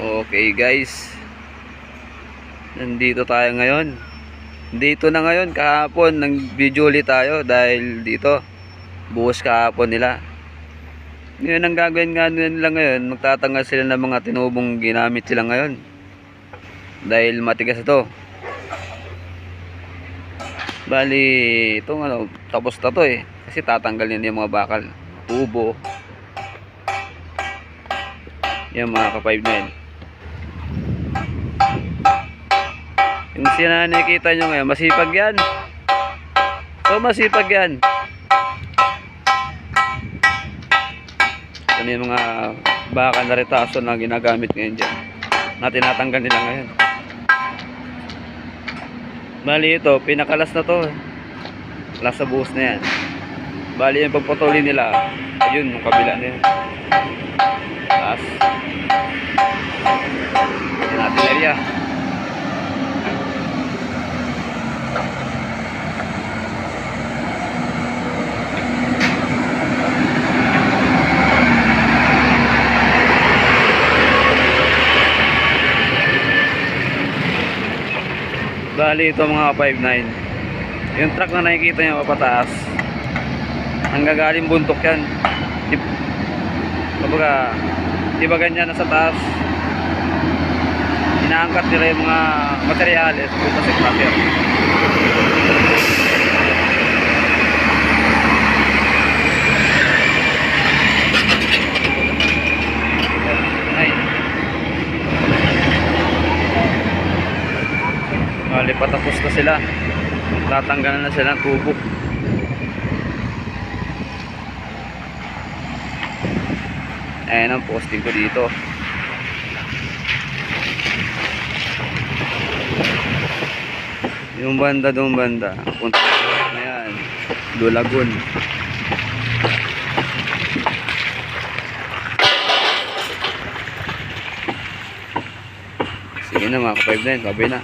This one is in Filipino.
Okay guys, nandito tayo ngayon. Dito na ngayon, kahapon nang video ulit tayo dahil dito buhos kahapon nila. Ngayon ang gagawin nga nila ngayon, magtatanggal sila ng mga tinubong ginamit sila ngayon dahil matigas ito. Bali itong tapos na to kasi tatanggalin yung mga bakal, tubo. Yan mga ka-5-9. Yung siya nakikita nyo ngayon, masipag yan. So masipag yan. Ito yung mga bakal na retaso na ginagamit ngayon dyan, na tinatanggal nila ngayon. Bali ito, pinakalas na to. Last sa buhos na yan. Bali yung pagpatuloy nila, ayun yung kabila na yan. Taas. Yan natin area. Bali ito mga 5-9, yung truck na nakikita nyo papataas, ang gagaling buntok yan. Kumbaga, diba ganyan nasa taas, inaangkat nila yung mga materyales punta sa crusher. Bali patapos na sila, tatanggalan na sila ng tubo. Ayan ang posting ko dito. Yung banda doon banda, punta na yan, Dulagon. Sige na mga ka-5-9, babay na.